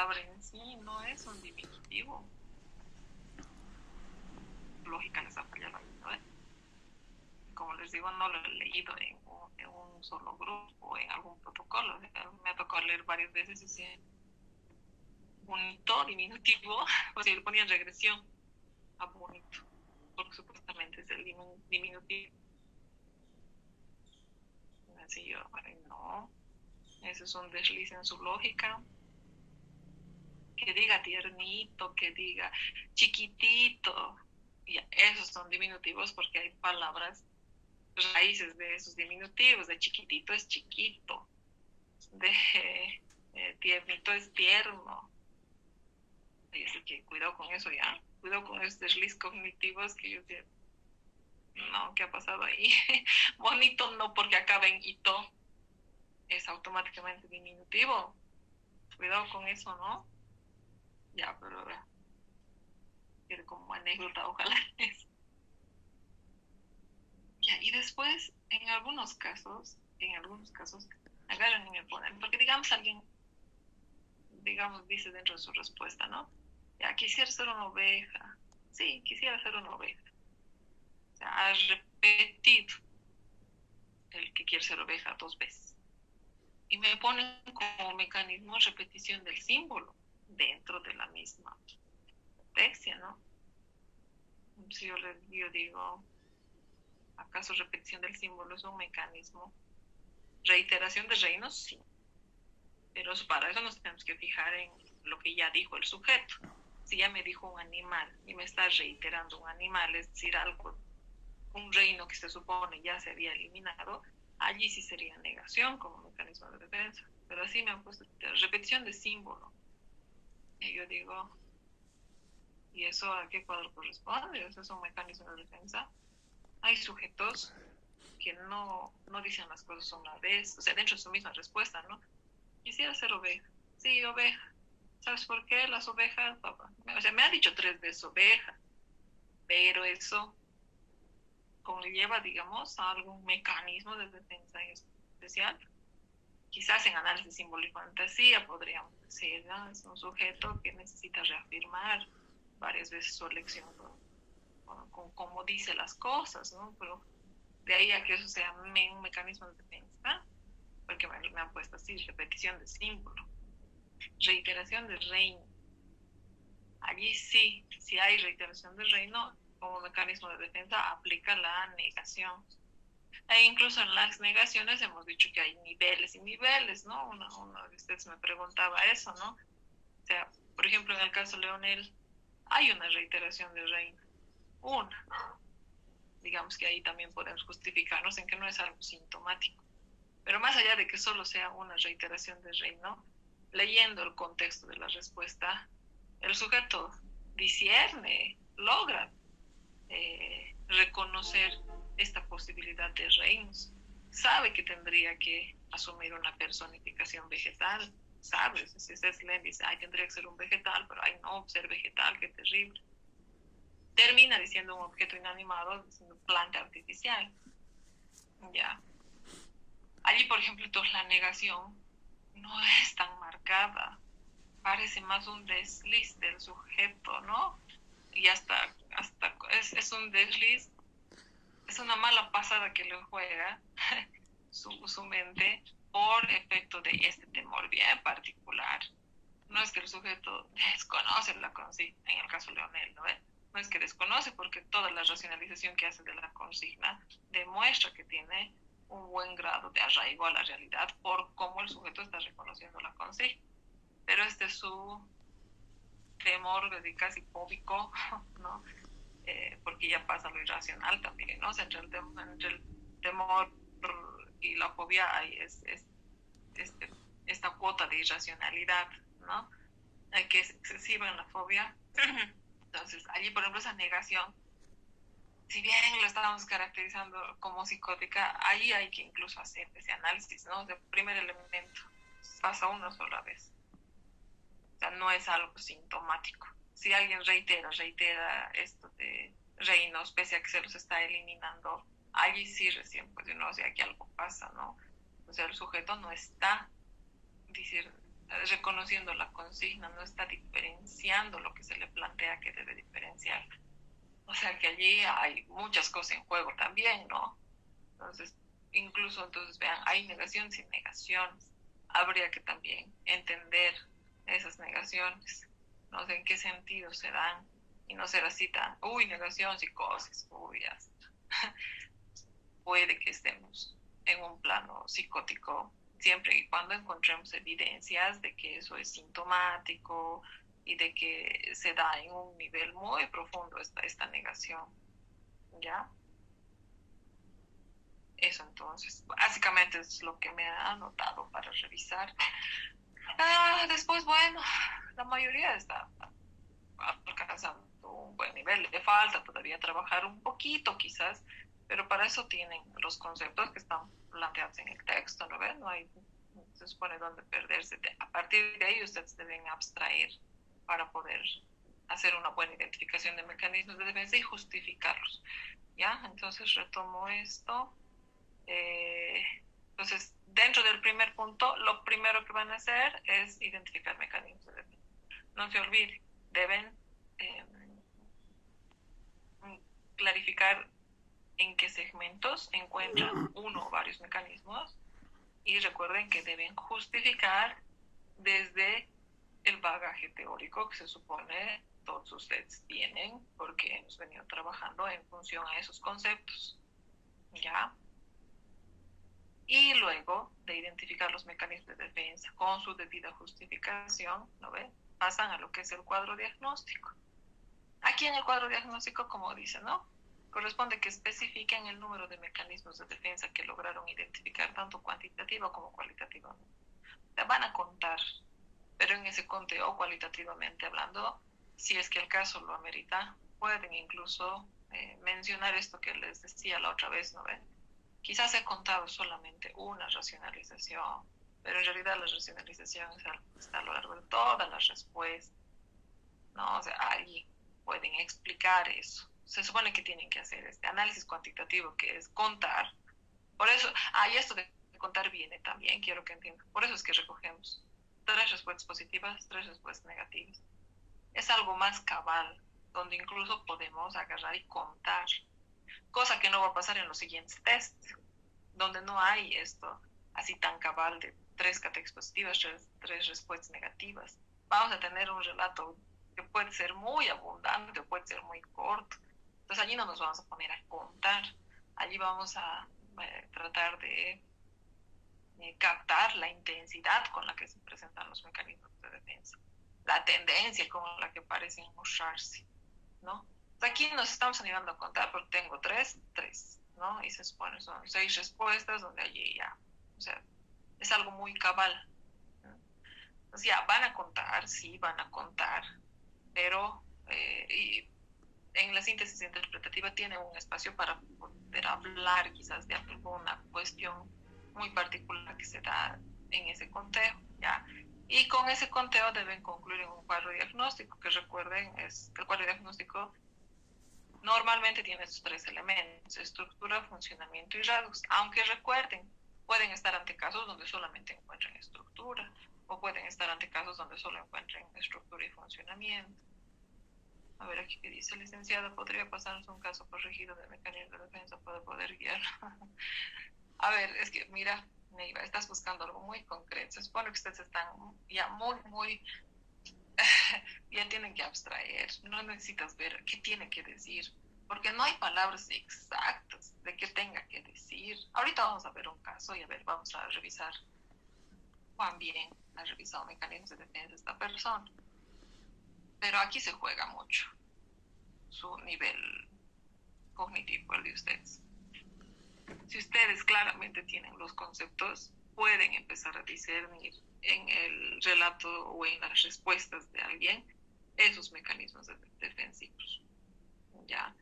palabra en sí no es un diminutivo. Lógica les ha fallado ahí, ¿no? Como les digo, no lo he leído en un solo grupo o en algún protocolo. Me ha tocado leer varias veces y si bonito, diminutivo, o sea, le ponían regresión a bonito, porque supuestamente es el diminutivo. Así yo, ay, no, eso es un desliz en su lógica. Que diga tiernito, que diga chiquitito, ya, esos son diminutivos porque hay palabras raíces de esos diminutivos. De chiquitito es chiquito, de tiernito es tierno. Así que cuidado con eso ya, cuidado con esos desliz cognitivos que yo digo, no, ¿qué ha pasado ahí? Bonito no, porque acaba en ito, es automáticamente diminutivo. Cuidado con eso, ¿no? Ya, pero quiero como anécdota, ojalá es. Ya, y después, en algunos casos, agarran y me ponen, porque digamos alguien, digamos, dice dentro de su respuesta, ¿no? Ya, quisiera ser una oveja. Sí, quisiera ser una oveja. O sea, ha repetido el que quiere ser oveja 2 veces. Y me ponen como mecanismo repetición del símbolo dentro de la misma textia, ¿no? Si yo digo, ¿acaso repetición del símbolo es un mecanismo? Reiteración de reinos, sí. Pero para eso nos tenemos que fijar en lo que ya dijo el sujeto. Si ya me dijo un animal y me está reiterando un animal, es decir, algo, un reino que se supone ya se había eliminado, allí sí sería negación como mecanismo de defensa. Pero así me han puesto repetición de símbolo. Y yo digo, ¿y eso a qué cuadro corresponde? ¿Eso es un mecanismo de defensa? Hay sujetos que no dicen las cosas una vez, o sea, dentro de su misma respuesta, ¿no? Quisiera ser oveja. Sí, oveja. ¿Sabes por qué? Las ovejas, papá. O sea, me ha dicho 3 veces oveja, pero eso conlleva, digamos, a algún mecanismo de defensa especial. Quizás en análisis símbolo y fantasía podríamos decir, ¿no? Es un sujeto que necesita reafirmar varias veces su elección con cómo dice las cosas, ¿no? Pero de ahí a que eso sea un mecanismo de defensa, porque me han puesto así, repetición de símbolo, reiteración de reino. Allí sí, si hay reiteración de reino, como mecanismo de defensa aplica la negación. E incluso en las negaciones hemos dicho que hay niveles y niveles, ¿no? Uno de ustedes me preguntaba eso, ¿no? O sea, por ejemplo, en el caso Leonel, hay una reiteración de reino. Una. Digamos que ahí también podemos justificarnos en que no es algo sintomático. Pero más allá de que solo sea una reiteración de reino, leyendo el contexto de la respuesta, el sujeto discierne, logra reconocer esta posibilidad de reinos. Sabe que tendría que asumir una personificación vegetal, ¿sabes? Si usted leen, dice, ay, tendría que ser un vegetal, pero ay, no, ser vegetal, qué terrible. Termina diciendo un objeto inanimado, diciendo planta artificial. Ya. Allí, por ejemplo, entonces la negación no es tan marcada, parece más un desliz del sujeto, ¿no? Y hasta es un desliz, es una mala pasada que le juega su mente por efecto de este temor bien particular. No es que el sujeto desconoce la consigna, en el caso de Leonel, ¿no? No es que desconoce, porque toda la racionalización que hace de la consigna demuestra que tiene un buen grado de arraigo a la realidad por cómo el sujeto está reconociendo la consigna. Pero este es su temor casi fóbico, ¿no? Porque ya pasa lo irracional también, ¿no? O sea, entre el temor y la fobia hay esta cuota de irracionalidad, ¿no? Que es excesiva en la fobia. Entonces, allí, por ejemplo, esa negación, si bien lo estábamos caracterizando como psicótica, ahí hay que incluso hacer ese análisis, ¿no? El primer elemento pasa una sola vez. O sea, no es algo sintomático. Si alguien reitera esto de reinos, pese a que se los está eliminando, allí sí recién, pues, no, o sea, aquí algo pasa, ¿no? O sea, el sujeto no está reconociendo la consigna, no está diferenciando lo que se le plantea que debe diferenciar. O sea que allí hay muchas cosas en juego también, ¿no? Entonces, incluso, entonces, vean, hay negación sin negaciones. Habría que también entender esas negaciones, no sé en qué sentido se dan, y no ser así tan, negación, psicosis, ya. Puede que estemos en un plano psicótico siempre y cuando encontremos evidencias de que eso es sintomático y de que se da en un nivel muy profundo esta negación, ¿ya? Eso entonces, básicamente es lo que me ha anotado para revisar. Después, bueno, la mayoría está alcanzando un buen nivel. Le falta todavía trabajar un poquito quizás, pero para eso tienen los conceptos que están planteados en el texto, ¿no ven? No hay, se supone dónde perderse. A partir de ahí ustedes deben abstraer para poder hacer una buena identificación de mecanismos de defensa y justificarlos, ¿ya? Entonces retomo esto. Entonces, dentro del primer punto, lo primero que van a hacer es identificar mecanismos de defensa. No se olviden, deben clarificar en qué segmentos encuentran uno o varios mecanismos y recuerden que deben justificar desde el bagaje teórico que se supone todos ustedes tienen porque hemos venido trabajando en función a esos conceptos, ¿ya? Y luego de identificar los mecanismos de defensa con su debida justificación, ¿no ven? Pasan a lo que es el cuadro diagnóstico. Aquí en el cuadro diagnóstico, como dice, ¿no? Corresponde que especifiquen el número de mecanismos de defensa que lograron identificar tanto cuantitativa como cualitativamente. O sea, van a contar, pero en ese conteo, cualitativamente hablando, si es que el caso lo amerita, pueden incluso mencionar esto que les decía la otra vez, ¿no ven? Quizás he contado solamente una racionalización, pero en realidad la racionalización está a lo largo de todas las respuestas, ¿no? O sea, ahí pueden explicar eso. Se supone que tienen que hacer este análisis cuantitativo, que es contar. Por eso, y esto de contar viene también, quiero que entiendan. Por eso es que recogemos 3 respuestas positivas, 3 respuestas negativas. Es algo más cabal, donde incluso podemos agarrar y contar, cosa que no va a pasar en los siguientes tests, donde no hay esto así tan cabal de 3 categorías positivas, 3 respuestas negativas. Vamos a tener un relato que puede ser muy abundante, puede ser muy corto. Entonces allí no nos vamos a poner a contar. Allí vamos a tratar de captar la intensidad con la que se presentan los mecanismos de defensa, la tendencia con la que parecen mostrarse, ¿no? Entonces aquí nos estamos animando a contar porque tengo 3, ¿no? Y se supone son 6 respuestas donde allí ya, o sea, es algo muy cabal. Entonces ya, van a contar, sí, van a contar, pero y en la síntesis interpretativa tiene un espacio para poder hablar quizás de alguna cuestión muy particular que se da en ese conteo, ¿ya? Y con ese conteo deben concluir en un cuadro diagnóstico, que recuerden es que el cuadro diagnóstico normalmente tiene estos 3 elementos: estructura, funcionamiento y rasgos. Aunque recuerden, pueden estar ante casos donde solamente encuentren estructura, o pueden estar ante casos donde solo encuentren estructura y funcionamiento. A ver, aquí que dice, licenciada, ¿podría pasarnos un caso corregido de mecanismo de defensa para poder guiar? A ver, es que, mira, Neiva, estás buscando algo muy concreto. Se supone que ustedes están ya muy, ya tienen que abstraer. No necesitas ver qué tiene que decir, porque no hay palabras exactas de qué tenga que decir. Ahorita vamos a ver un caso y a ver, vamos a revisar cuán bien ha revisado mecanismos de defensa esta persona. Pero aquí se juega mucho su nivel cognitivo, el de ustedes. Si ustedes claramente tienen los conceptos, pueden empezar a discernir en el relato o en las respuestas de alguien esos mecanismos defensivos. ¿Ya?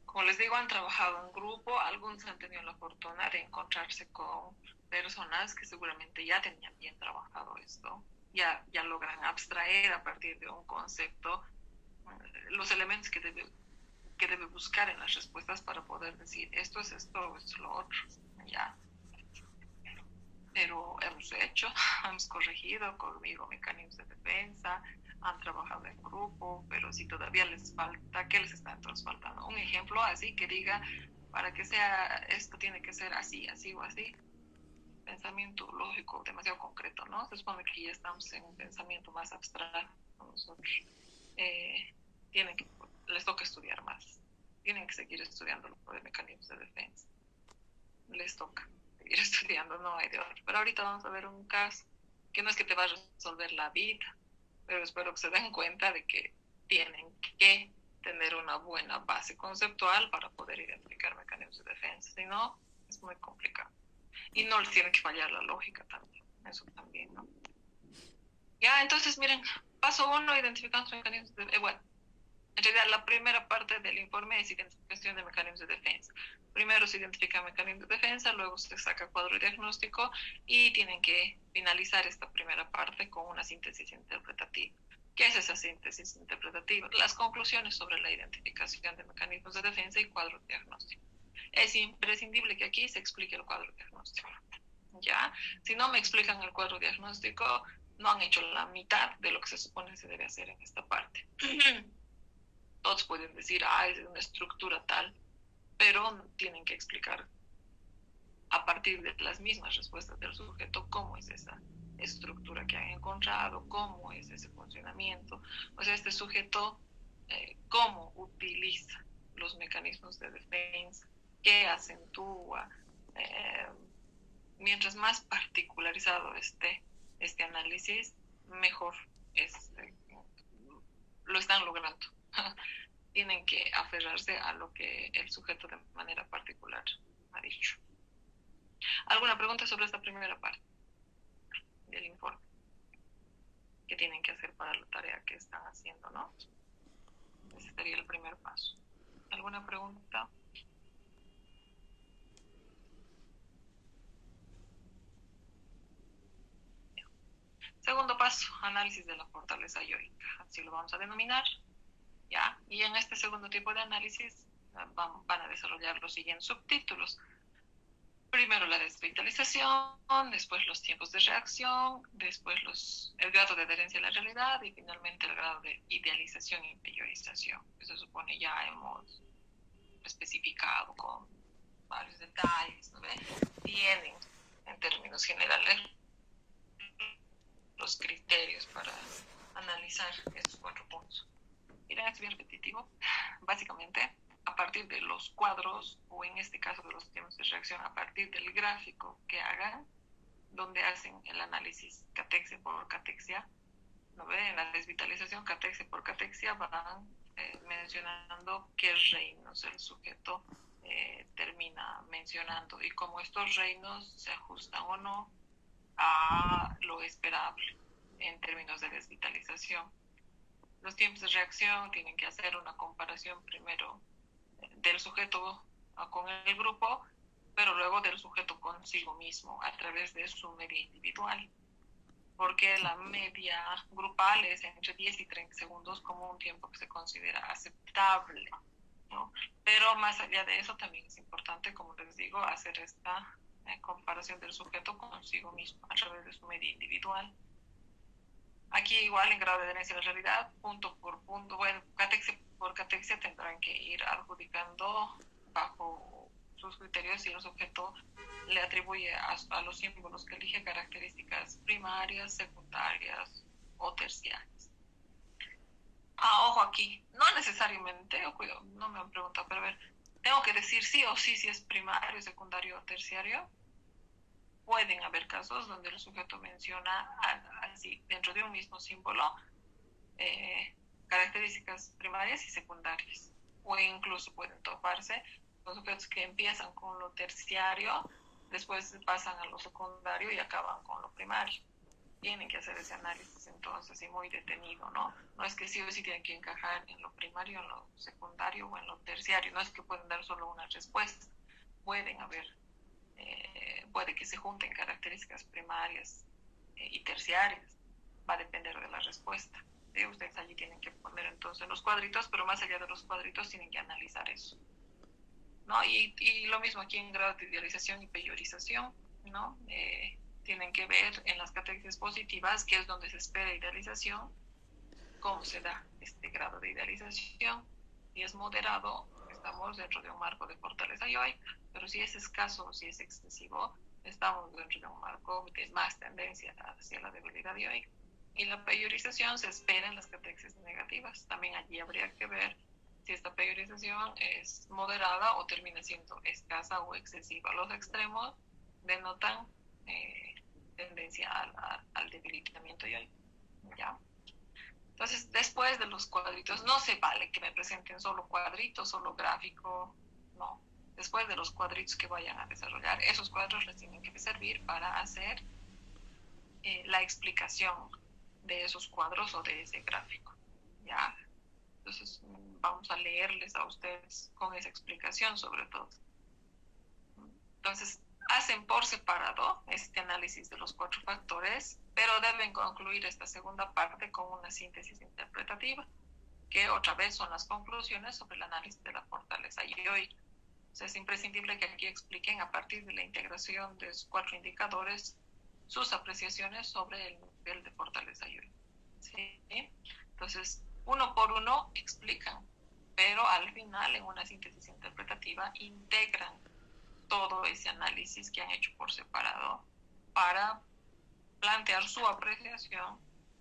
Como les digo, han trabajado en grupo, algunos han tenido la fortuna de encontrarse con personas que seguramente ya tenían bien trabajado esto, ya logran abstraer a partir de un concepto los elementos que debe buscar en las respuestas para poder decir esto es esto o esto es lo otro, ¿ya? pero hemos hecho, hemos corregido conmigo mecanismos de defensa, han trabajado en grupo, pero si todavía les falta, ¿qué les está entonces faltando? Un ejemplo así que diga, para que sea, esto tiene que ser así, así o así. Pensamiento lógico demasiado concreto, ¿no? Se supone que ya estamos en un pensamiento más abstracto nosotros. Tienen que, les toca estudiar más, tienen que seguir estudiando los mecanismos de defensa, les toca seguir estudiando, no hay de otro. Pero ahorita vamos a ver un caso que no es que te va a resolver la vida, pero espero que se den cuenta de que tienen que tener una buena base conceptual para poder identificar mecanismos de defensa, si no, es muy complicado. Y no les tiene que fallar la lógica también, eso también, ¿no? Ya, entonces miren, paso 1, identificamos mecanismos de... bueno, en realidad la primera parte del informe es identificación de mecanismos de defensa. Primero se identifica mecanismos de defensa, luego se saca cuadro diagnóstico y tienen que finalizar esta primera parte con una síntesis interpretativa. ¿Qué es esa síntesis interpretativa? Las conclusiones sobre la identificación de mecanismos de defensa y cuadro diagnóstico. Es imprescindible que aquí se explique el cuadro diagnóstico. ¿Ya? Si no me explican el cuadro diagnóstico, no han hecho la mitad de lo que se supone que se debe hacer en esta parte. Todos pueden decir, es una estructura tal, pero tienen que explicar a partir de las mismas respuestas del sujeto cómo es esa estructura que han encontrado, cómo es ese funcionamiento. O sea, este sujeto, cómo utiliza los mecanismos de defensa, qué acentúa. Mientras más particularizado esté este análisis, mejor lo están logrando. Tienen que aferrarse a lo que el sujeto de manera particular ha dicho. ¿Alguna pregunta sobre esta primera parte del informe? ¿Qué tienen que hacer para la tarea que están haciendo, no? Ese sería el primer paso. ¿Alguna pregunta? Segundo paso, análisis de la fortaleza yoica, así lo vamos a denominar. ¿Ya? Y en este segundo tipo de análisis van a desarrollar los siguientes subtítulos. Primero la desvitalización, después los tiempos de reacción, después el grado de adherencia a la realidad y finalmente el grado de idealización y priorización. Que se supone ya hemos especificado con varios detalles, ¿no ve? Tienen en términos generales los criterios para analizar estos 4 puntos. Miren, es bien repetitivo. Básicamente, a partir de los cuadros, o en este caso de los tiempos de reacción, a partir del gráfico que hagan, donde hacen el análisis catexia por catexia, ¿no ve? En la desvitalización catexia por catexia van mencionando qué reinos el sujeto termina mencionando y cómo estos reinos se ajustan o no a lo esperable en términos de desvitalización. Los tiempos de reacción tienen que hacer una comparación primero del sujeto con el grupo, pero luego del sujeto consigo mismo a través de su media individual, porque la media grupal es entre 10 y 30 segundos como un tiempo que se considera aceptable, ¿no? Pero más allá de eso también es importante, como les digo, hacer esta comparación del sujeto consigo mismo a través de su media individual. Aquí igual en grado de adherencia a la realidad, punto por punto, bueno, catexia por catexia tendrán que ir adjudicando bajo sus criterios y el sujeto le atribuye a los símbolos que elige características primarias, secundarias o terciarias. Ojo aquí, no necesariamente, cuidado, no me han preguntado, pero a ver, tengo que decir sí o sí si es primario, secundario o terciario. Pueden haber casos donde el sujeto menciona así, dentro de un mismo símbolo, características primarias y secundarias. O incluso pueden toparse los sujetos que empiezan con lo terciario, después pasan a lo secundario y acaban con lo primario. Tienen que hacer ese análisis entonces y muy detenido, ¿no? No es que sí o sí tienen que encajar en lo primario, en lo secundario o en lo terciario. No es que pueden dar solo una respuesta. Pueden haber puede que se junten características primarias y terciarias, va a depender de la respuesta. ¿Sí? Ustedes allí tienen que poner entonces los cuadritos, pero más allá de los cuadritos tienen que analizar eso, ¿no? Y lo mismo aquí en grado de idealización y priorización, ¿no? tienen que ver en las catequesis positivas, que es donde se espera idealización, cómo se da este grado de idealización. Si es moderado, estamos dentro de un marco de fortaleza yoica, pero si es escaso, si es excesivo, estamos dentro de un marco de más tendencia hacia la debilidad yoica. Y la priorización se espera en las catequesis negativas. También allí habría que ver si esta priorización es moderada o termina siendo escasa o excesiva. Los extremos denotan tendencia al debilitamiento yoico, ¿ya? Entonces, después de los cuadritos, no se vale que me presenten solo cuadritos, solo gráfico, no. Después de los cuadritos que vayan a desarrollar, esos cuadros les tienen que servir para hacer la explicación de esos cuadros o de ese gráfico, ¿ya? Entonces, vamos a leerles a ustedes con esa explicación sobre todo. Entonces, hacen por separado este análisis de los 4 factores, pero deben concluir esta segunda parte con una síntesis interpretativa, que otra vez son las conclusiones sobre el análisis de la fortaleza yoica. O sea, es imprescindible que aquí expliquen a partir de la integración de los 4 indicadores sus apreciaciones sobre el nivel de fortaleza yoica. ¿Sí? Entonces, uno por uno explican, pero al final en una síntesis interpretativa integran todo ese análisis que han hecho por separado para plantear su apreciación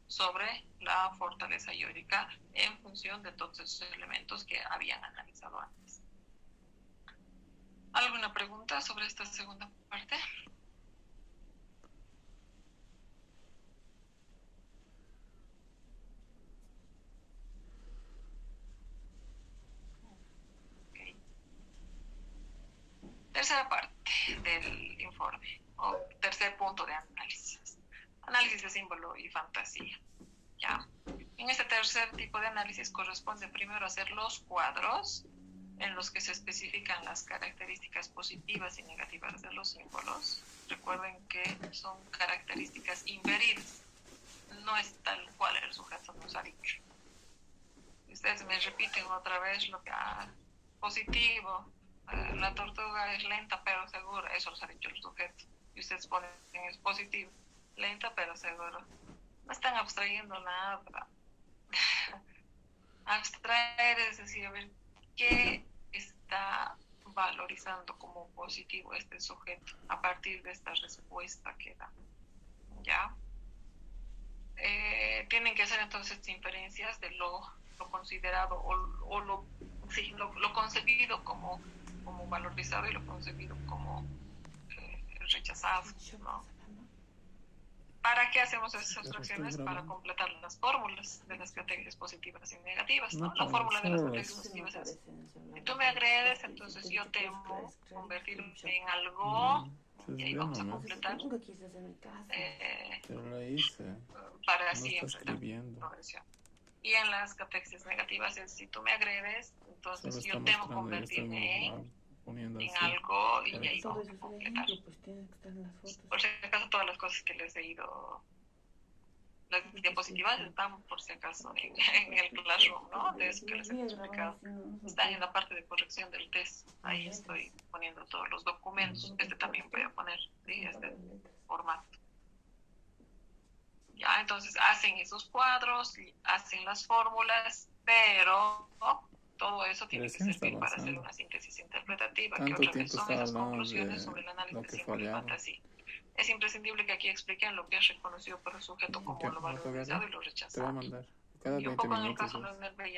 sobre la fortaleza yoica en función de todos esos elementos que habían analizado antes. ¿Alguna pregunta sobre esta segunda parte? Okay. Tercera parte del informe, o tercer punto de análisis. Análisis de símbolo y fantasía. ¿Ya? En este tercer tipo de análisis corresponde primero hacer los cuadros en los que se especifican las características positivas y negativas de los símbolos. Recuerden que son características inferidas, no es tal cual el sujeto nos ha dicho. Ustedes me repiten otra vez lo que positivo, la tortuga es lenta pero segura, eso los ha dicho el sujeto. Y ustedes ponen es positivo, lenta pero segura. No están abstrayendo nada. Abstraer es decir, a ver, ¿qué está valorizando como positivo este sujeto a partir de esta respuesta que da? ¿Ya? Tienen que hacer entonces inferencias de lo considerado o lo concebido como valorizado y lo concebido como rechazado, ¿no? ¿Para qué hacemos esas abstracciones? Para completar las fórmulas de las categorías positivas y negativas, ¿no? La fórmula de las categorías positivas es: si tú me agredes, entonces yo temo convertirme en algo, y ahí vamos a completar Pero la hice. para No así está enfrentar escribiendo. progresión. Y en las categorías negativas es: si tú me agredes, entonces Solo yo está temo mostrando, ya estoy convertirme poniendo en así. algo, y Para ahí que vamos a completar. Pues tiene que estar en las fotos. Por si acaso, todas las cosas que les he ido, las diapositivas están por si acaso en el Classroom, ¿no? De eso que les he explicado. Están en la parte de corrección del test. Ahí estoy poniendo todos los documentos. Este también voy a poner, ¿sí? Este formato. Ya, entonces hacen esos cuadros, hacen las fórmulas, pero todo eso tiene que servir para hacer una síntesis interpretativa, que otra vez son esas conclusiones sobre el análisis de símbolo y fantasía. Es imprescindible que aquí expliquen lo que es reconocido por el sujeto como lo valorizado y lo rechazado. Te voy a mandar. Cada Y un 20 poco en el minutos. caso de Nerve